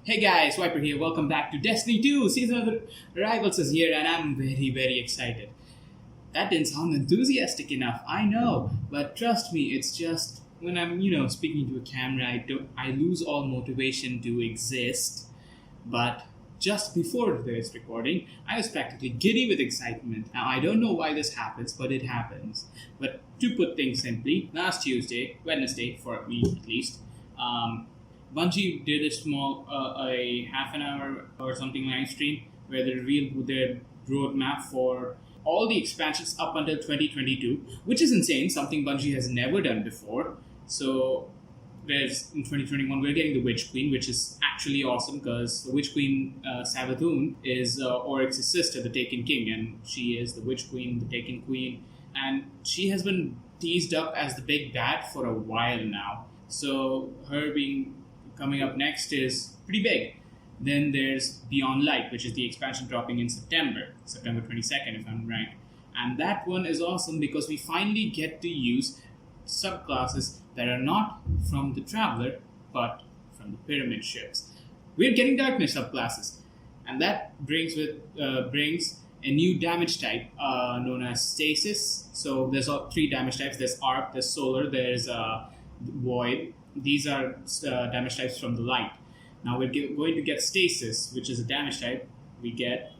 Hey guys, Viper here. Welcome back to Destiny 2. Season of the Arrivals is here and I'm very excited. That didn't sound enthusiastic enough, I know. But trust me, it's just when I'm, speaking to a camera, I lose all motivation to exist. But just before this recording, I was practically giddy with excitement. Now, I don't know why this happens, but it happens. But to put things simply, last Tuesday, Wednesday, for me at least, Bungie did a half an hour or something live stream where they revealed their roadmap for all the expansions up until 2022, which is insane, something Bungie has never done before. So there's in 2021 we're getting the Witch Queen, which is actually awesome because the Witch Queen Savathun is Oryx's sister, the Taken King, and she is the Witch Queen, the Taken Queen, and she has been teased up as the big bad for a while now. So her coming up next is pretty big. Then there's Beyond Light, which is the expansion dropping in September 22nd if I'm right. And that one is awesome because we finally get to use subclasses that are not from the Traveler, but from the Pyramid ships. We're getting Darkness subclasses, and that brings a new damage type known as Stasis. So there's three damage types. There's Arc, there's Solar, there's Void. These are damage types from the light. Now we're going to get Stasis, which is a damage type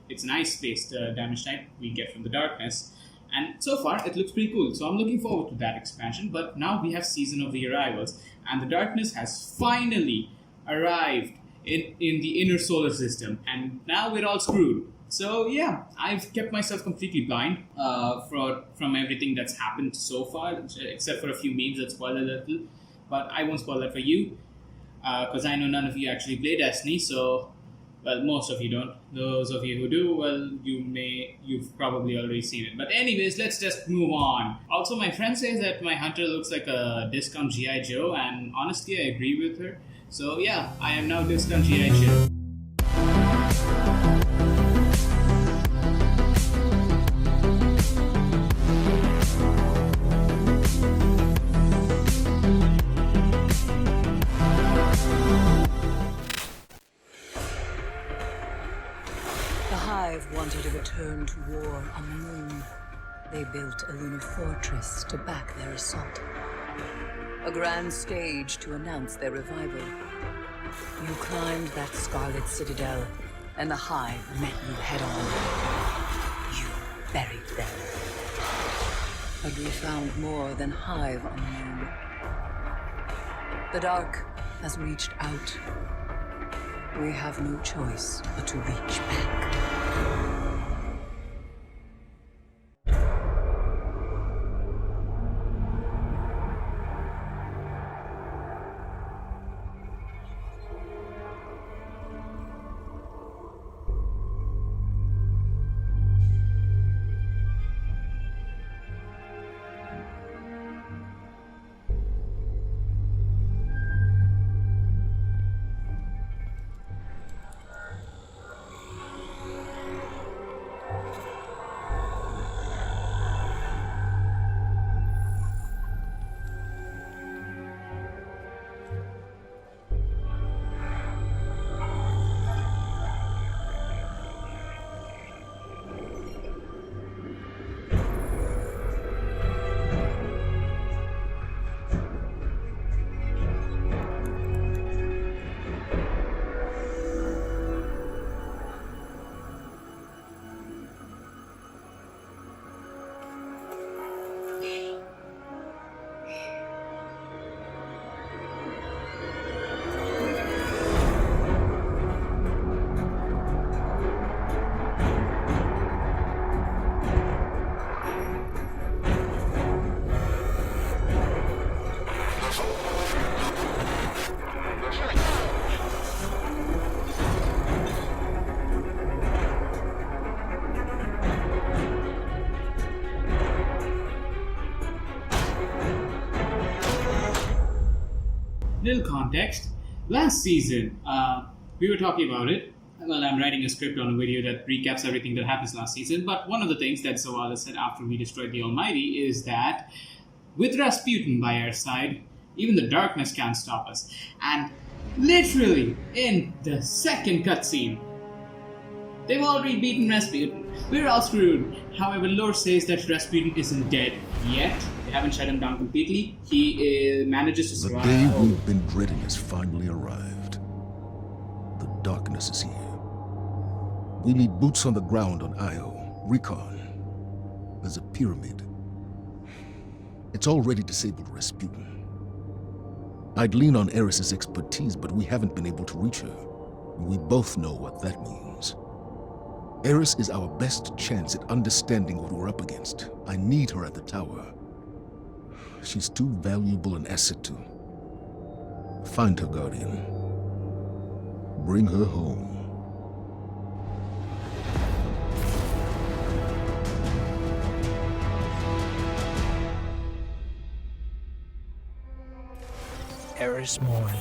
it's an ice-based damage type we get from the darkness. And so far, it looks pretty cool. So I'm looking forward to that expansion. But now we have Season of the Arrivals, and the darkness has finally arrived in the inner solar system. And now we're all screwed. So yeah, I've kept myself completely blind from everything that's happened so far, except for a few memes that spoil a little. But I won't spoil that for you, because I know none of you actually play Destiny, so, well, most of you don't. Those of you who do, well, you've probably already seen it. But anyways, let's just move on. Also, my friend says that my hunter looks like a discount G.I. Joe, and honestly, I agree with her. So yeah, I am now discount G.I. Joe. Wanted to return to war on the moon. They built a lunar fortress to back their assault. A grand stage to announce their revival. You climbed that scarlet citadel, and the Hive met you head-on. You buried them. But we found more than Hive on the moon. The dark has reached out. We have no choice but to reach back. Little context. Last season, we were talking about it. Well, I'm writing a script on a video that recaps everything that happens last season, but one of the things that Zavala said after we destroyed the Almighty is that with Rasputin by our side, even the darkness can't stop us. And Literally, in the second cutscene. They've already beaten Rasputin. We're all screwed. However, lore says that Rasputin isn't dead yet. They haven't shut him down completely. He manages to The survive. day we've been dreading has finally arrived. The darkness is here. We need boots on the ground on Io. Recon. There's a pyramid. It's already disabled Rasputin. I'd lean on Eris's expertise, but we haven't been able to reach her. We both know what that means. Eris is our best chance at understanding what we're up against. I need her at the tower. She's too valuable an asset to... Find her, Guardian. Bring her home. Eris Morn,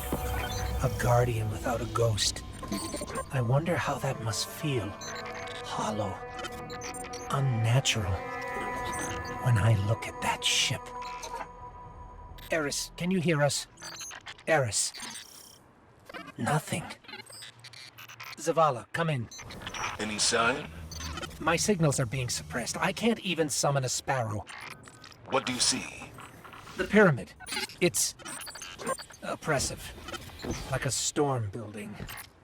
a guardian without a ghost. I wonder how that must feel. Hollow, unnatural. When I look at that ship. Eris, can you hear us? Eris. Nothing. Zavala, come in. Any sign? My signals are being suppressed. I can't even summon a sparrow. What do you see? The pyramid. It's... oppressive. Like a storm building.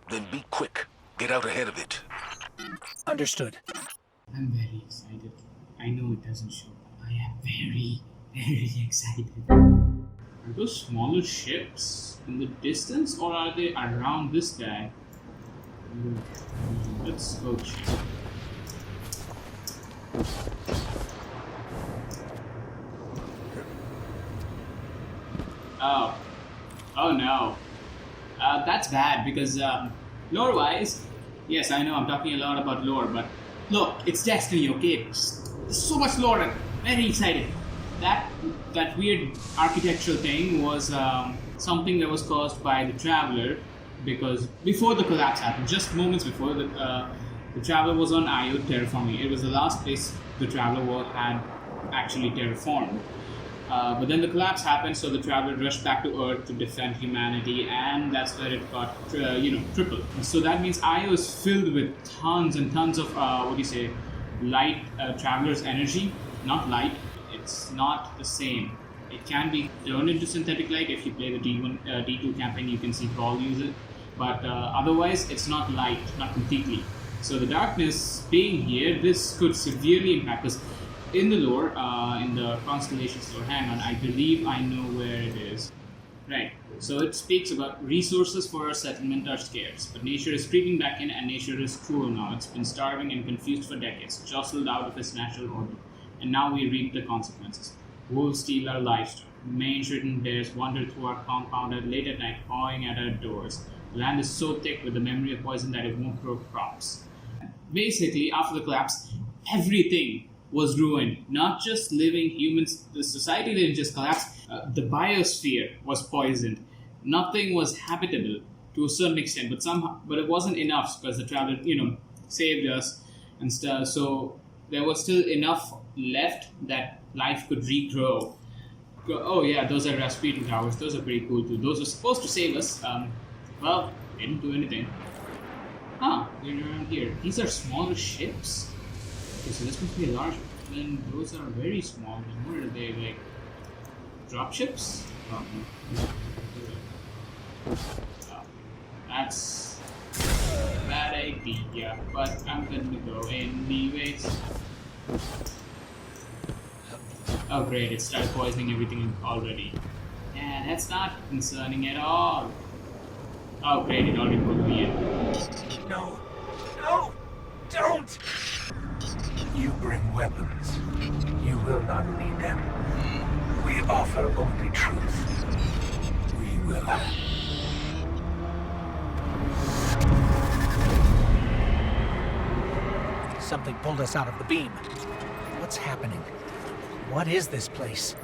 Then be quick. Get out ahead of it. Understood. I'm very excited. I know it doesn't show, but I am very, very excited. Are those smaller ships in the distance, or are they around this guy? Let's go check. Oh no. That's bad because lore-wise, yes, I know I'm talking a lot about lore, but look, it's Destiny, okay? There's so much lore and very excited. That weird architectural thing was something that was caused by the Traveler, because before the collapse happened, just moments before, the Traveler was on Io terraforming. It was the last place the Traveler had actually terraformed. But then the collapse happened, so the Traveler rushed back to Earth to defend humanity, and that's where it got, tripled. So that means Io is filled with tons and tons of, light Traveler's energy. Not light, it's not the same. It can be turned into synthetic light. If you play the D2 campaign, you can see Paul use it. But otherwise, it's not light, not completely. So the darkness being here, this could severely impact us. In the lore, in the Constellations lore, hang on, I believe I know where it is. Right, so it speaks about resources for our settlement are scarce, but nature is creeping back in and nature is cruel now. It's been starving and confused for decades, jostled out of its natural order, and now we reap the consequences. Wolves steal our livestock. Mange-ridden bears wander through our compound late at night, pawing at our doors. The land is so thick with the memory of poison that it won't grow crops. Basically, after the collapse, everything was ruined. Not just living humans, the society didn't just collapse, the biosphere was poisoned. Nothing was habitable to a certain extent, but it wasn't enough because the Traveler, saved us and stuff. So there was still enough left that life could regrow. Oh yeah, those are Rasputin towers. Those are pretty cool too. Those are supposed to save us. Well, they didn't do anything. We're around here. These are smaller ships. Okay, so this must be a large one. Then those are very small. What are they, like drop ships? That's a bad idea, but I'm gonna go anyways. Oh great, it started poisoning everything already. Yeah, that's not concerning at all. Oh great, it already put me in. No! No! Don't! You bring weapons. You will not need them. We offer only truth. We will. Something pulled us out of the beam. What's happening? What is this place?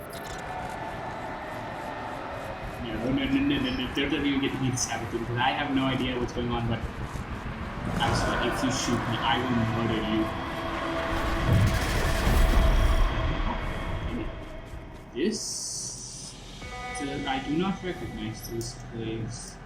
No. Don't even get to be this happy because I have no idea what's going on, but I'm sorry, if you shoot me, I will murder you. This... I do not recognize this place.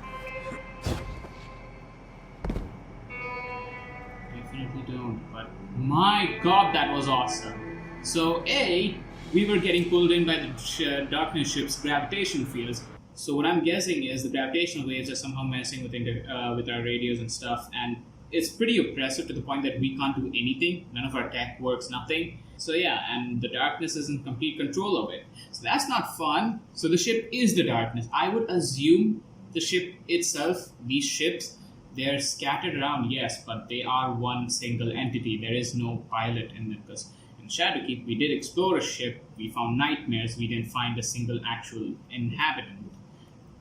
Definitely don't, but my god, that was awesome. So, we were getting pulled in by the darkness ship's gravitation fields. So what I'm guessing is the gravitational waves are somehow messing with our radios and stuff, and it's pretty oppressive to the point that we can't do anything. None of our tech works, nothing. So yeah, and the darkness is in complete control of it. So that's not fun. So the ship is the darkness. I would assume the ship itself, these ships, they're scattered around, yes, but they are one single entity. There is no pilot in it, because in Shadowkeep we did explore a ship, we found nightmares, we didn't find a single actual inhabitant.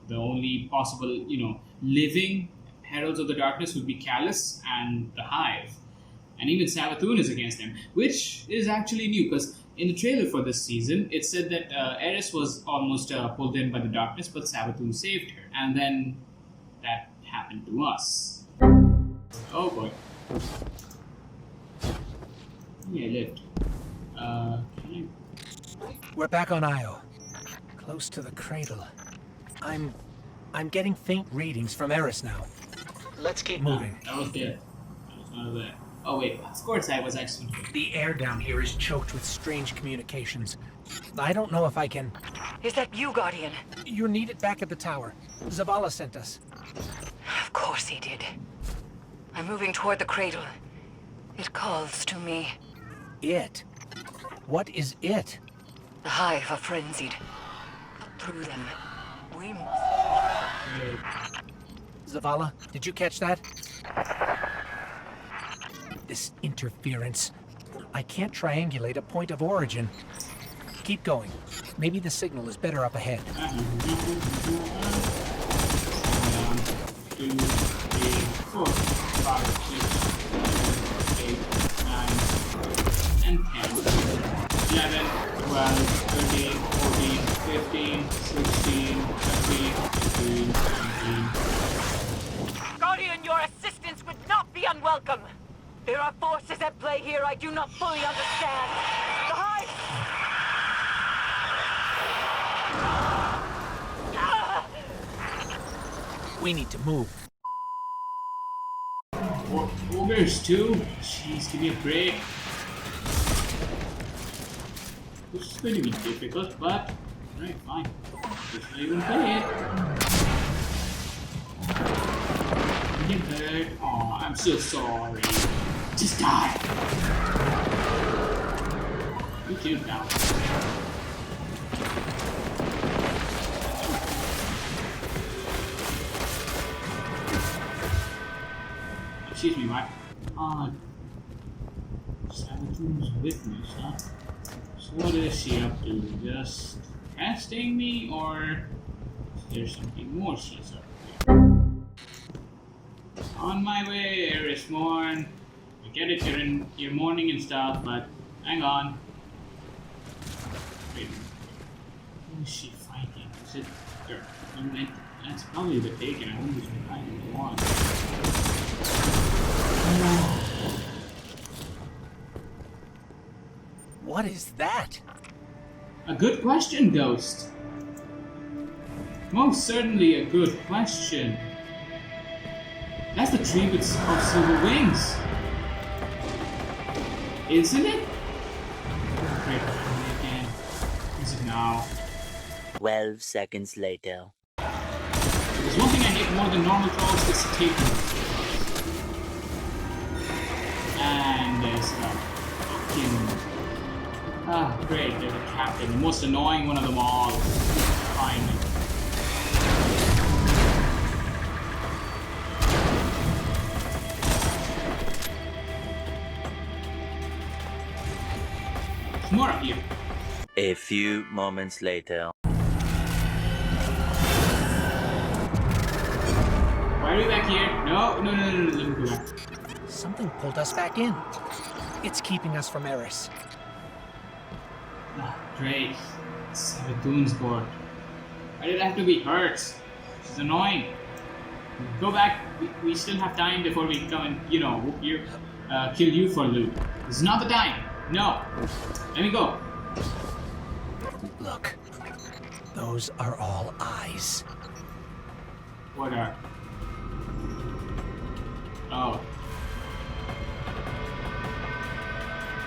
The only possible, living heralds of the darkness would be Callus and the Hive. And even Savathun is against them, which is actually new, because in the trailer for this season, it said that Eris was almost pulled in by the darkness, but Savathun saved her. And then that happened to us. Oh boy. Yeah, I lived. We're back on Io, close to the cradle. I'm getting faint readings from Eris now. Let's keep moving. That was there. That was none of that. Oh wait, of course I was actually. The air down here is choked with strange communications. I don't know if I can... Is that you, Guardian? You're needed back at the tower. Zavala sent us. Of course he did. I'm moving toward the cradle. It calls to me. It? What is it? The Hive are frenzied. Through them, we must... Zavala, did you catch that? This interference. I can't triangulate a point of origin. Keep going. Maybe the signal is better up ahead. 1, 2, 3, 4, 5, 6, 7, 8, 9, and 10. 11, 12, 13, 14, 15, 16, 17, 18, 19. Guardian, your assistance would not be unwelcome. There are forces at play here I do not fully understand. The Hive! We need to move. Ogres too? Jeez, give me a break. This is going to be difficult, but alright, fine. Just not even play it. Get hurt. Aw, I'm so sorry. Just die. You too now. Excuse me, Mike. Savathun's witness, huh? So what is she up to? Just testing me, or is there something more she's up to? On my way, Eris Morn. I get it, you're in your morning and stuff, but hang on. Wait a minute. Who is she fighting? Is it her? I mean, that's probably the Taken. I wonder if she's fighting the one. What is that? A good question, Ghost. Most certainly a good question. That's the tree of silver wings. Isn't it? Wait, again. Is it now? 12 seconds later. There's one thing I hate more than normal trolls, it's Taken. And there's the fucking... Ah, great, they're the captain. The most annoying one of them all. Finally. There's more up here. A few moments later. Why are we back here? No, let me go back. Something pulled us back in. It's keeping us from Eris. Ah, great. Savathun's board. Why did it have to be hers? She's annoying. Go back. We still have time before we come and, whoop you, kill you for loot. This is not the time. No. Let me go. Look. Those are all eyes. What are? Oh.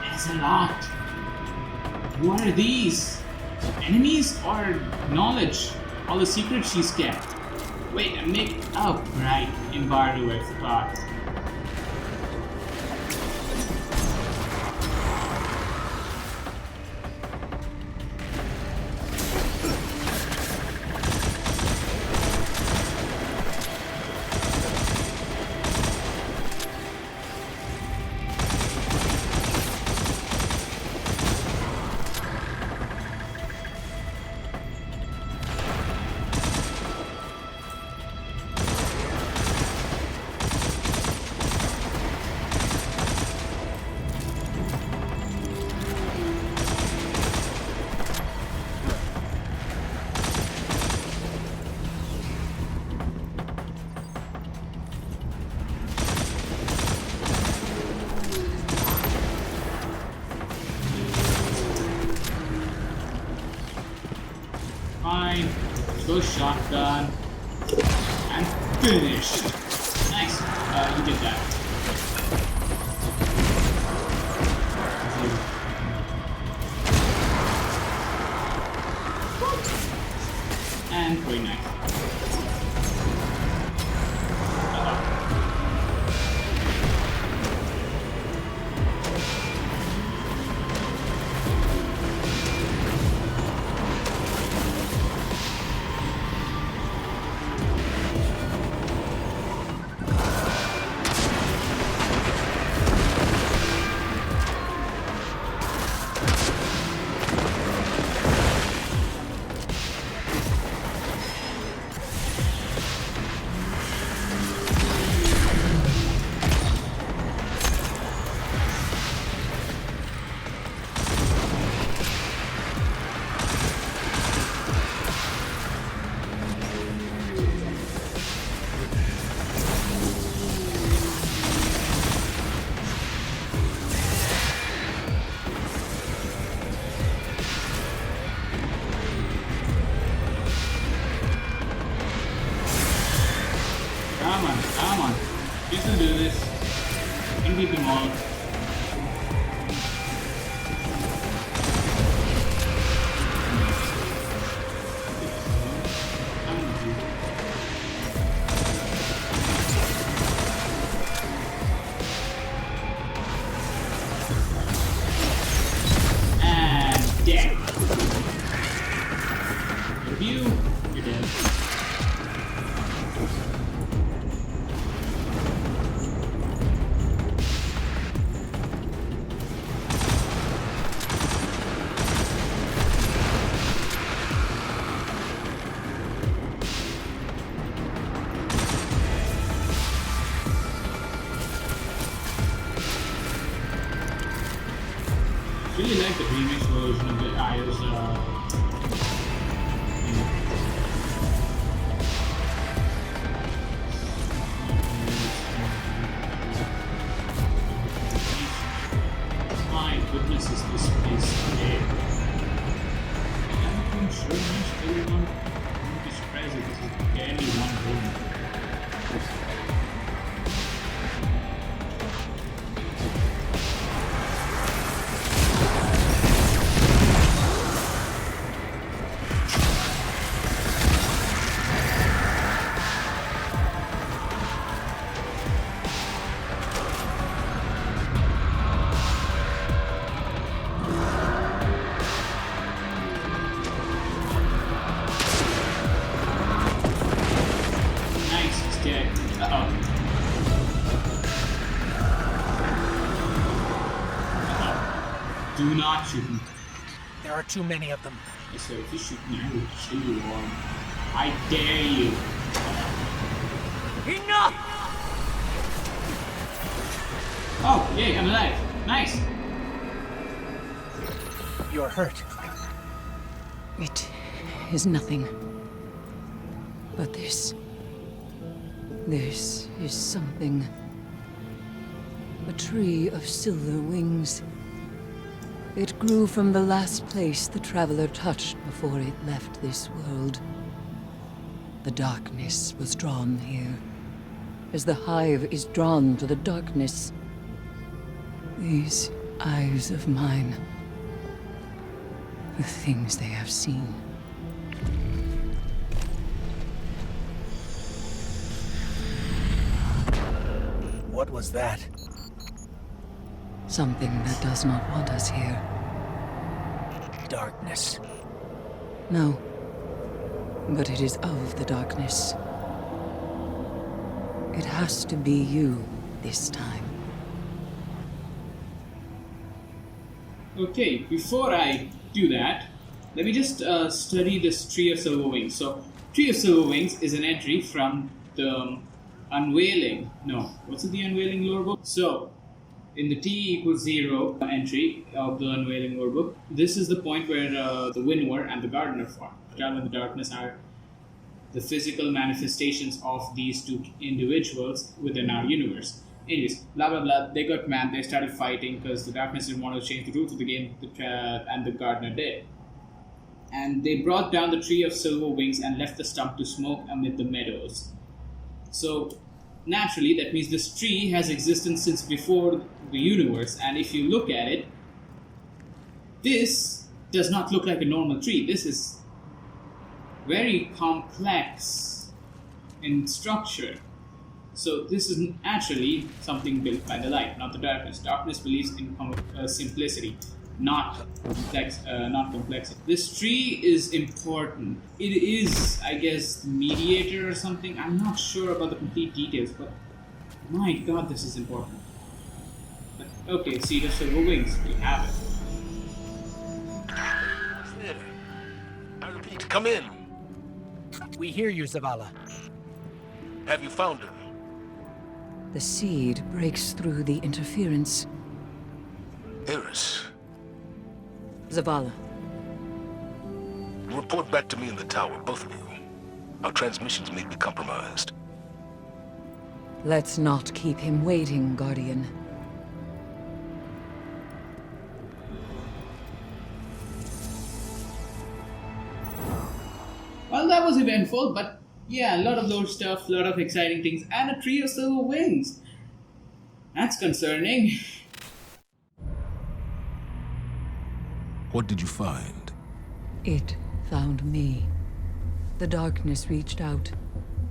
There's a lot. What are these? Enemies or knowledge? All the secrets she's kept. Wait, oh, right. Embargo, I forgot. Fine. Go shotgun. And finished. Nice. You get that. And very nice. Come on. You can do this. You can beat them all. And dead. Review. You're dead. Really like the remix version of the iOS. My goodness, is this place dead? I'm sure most everyone won't be surprised if this is barely one room. Do not shoot me. There are too many of them. Yes, sir, if you shoot me, I will kill you all. I dare you. Enough! Oh, yay, I'm alive. Nice. You're hurt. It is nothing. But this is something. A tree of silver wings. It grew from the last place the traveler touched before it left this world. The darkness was drawn here. as the hive is drawn to the darkness. These eyes of mine, the things they have seen. What was that? Something that does not want us here. Darkness. No. But it is of the darkness. It has to be you this time. Okay, before I do that, let me just study this Tree of Silver Wings. So, Tree of Silver Wings is an entry from the Unveiling. No, what's it, the Unveiling lore book? So, in the T=0 entry of the Unveiling lore book, this is the point where the Winnower and the Gardener fought. Travel in the Darkness are the physical manifestations of these two individuals within our universe. Anyways, blah blah blah, they got mad, they started fighting because the Darkness didn't want to change the rules of the game, and the Gardener did. And they brought down the Tree of Silver Wings and left the stump to smoke amid the meadows. So, naturally, that means this tree has existed since before the universe, and if you look at it, this does not look like a normal tree. This is very complex in structure. So this is actually something built by the light, not the darkness. Darkness believes in simplicity, not complexity. This tree is important. It is, I guess, the mediator or something. I'm not sure about the complete details, but my god, this is important. But, okay, Seed of Silver Wings, we have it. I repeat, come in. We hear you, Zavala. Have you found her? The seed breaks through the interference. Eris, Zavala, report back to me in the tower, both of you. Our transmissions may be compromised. let's not keep him waiting, Guardian. Well, that was eventful, but yeah, a lot of lore stuff, a lot of exciting things, and a Tree of Silver Wings. That's concerning. What did you find? It found me. The darkness reached out,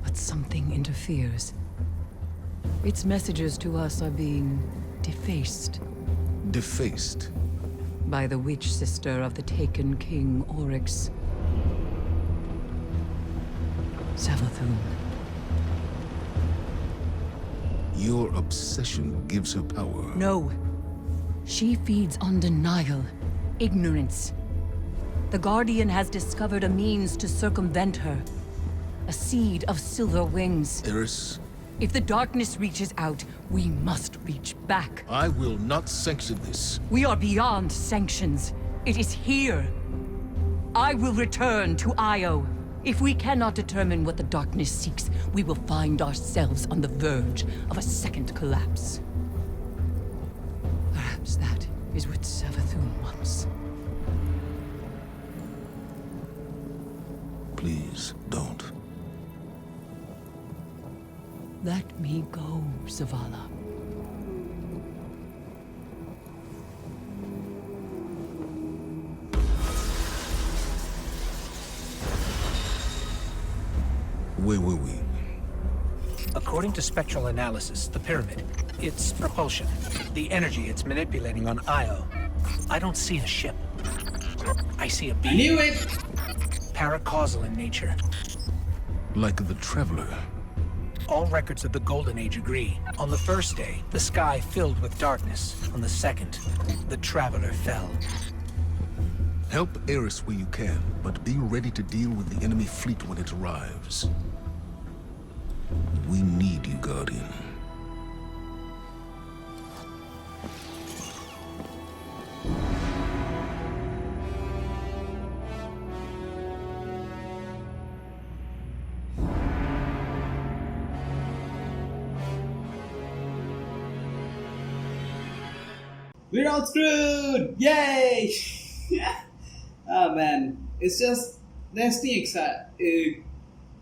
but something interferes. Its messages to us are being defaced Defaced. by the witch sister of the taken King Oryx. Savathun. Your obsession gives her power. No. She feeds on denial, ignorance. The Guardian has discovered a means to circumvent her. A seed of silver wings. Eris, If the darkness reaches out, we must reach back. I will not sanction this. We are beyond sanctions. It is here. I will return to Io. If we cannot determine what the darkness seeks, we will find ourselves on the verge of a second collapse. Perhaps that is what Savathun wants. Please, don't. Let me go, Zavala. Where were we? According to spectral analysis, the pyramid, its propulsion, the energy it's manipulating on Io, I don't see a ship. I see a I being, knew it! paracausal in nature. Like the Traveler. All records of the Golden Age agree. On the first day, the sky filled with darkness. On the second, the Traveler fell. Help Eris where you can, but be ready to deal with the enemy fleet when it arrives. We need you, Guardian. We're all screwed! Yay! Oh man, it's just, that's the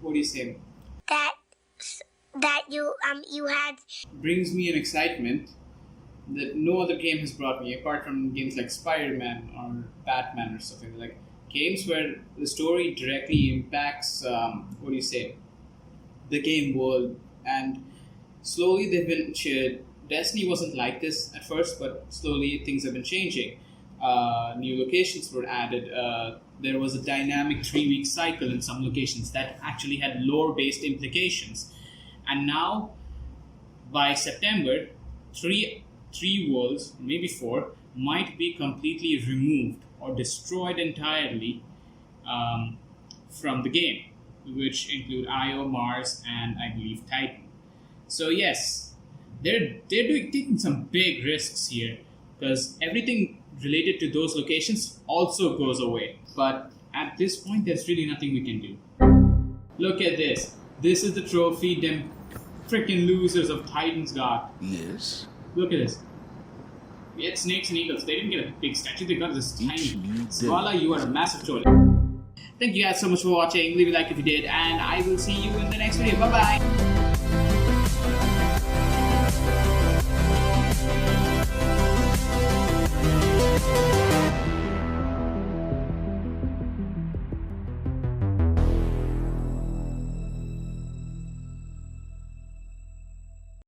what do you say? That's that you had. Brings me an excitement that no other game has brought me, apart from games like Spider-Man or Batman or something like games where the story directly impacts the game world. And slowly they've been shared. Destiny wasn't like this at first, but slowly things have been changing. New locations were added. There was a dynamic 3-week cycle in some locations that actually had lore-based implications. And now, by September, three worlds, maybe 4, might be completely removed or destroyed entirely from the game, which include Io, Mars, and I believe Titan. So yes, they're taking some big risks here, because everything related to those locations also goes away. But at this point, there's really nothing we can do. Look at this. This is the trophy them freaking losers of Titans got. Yes? Look at this. We had snakes and eagles. They didn't get a big statue. They got this tiny. Swala, you are a massive troll. Thank you guys so much for watching. Leave a like if you did, and I will see you in the next video. Bye bye.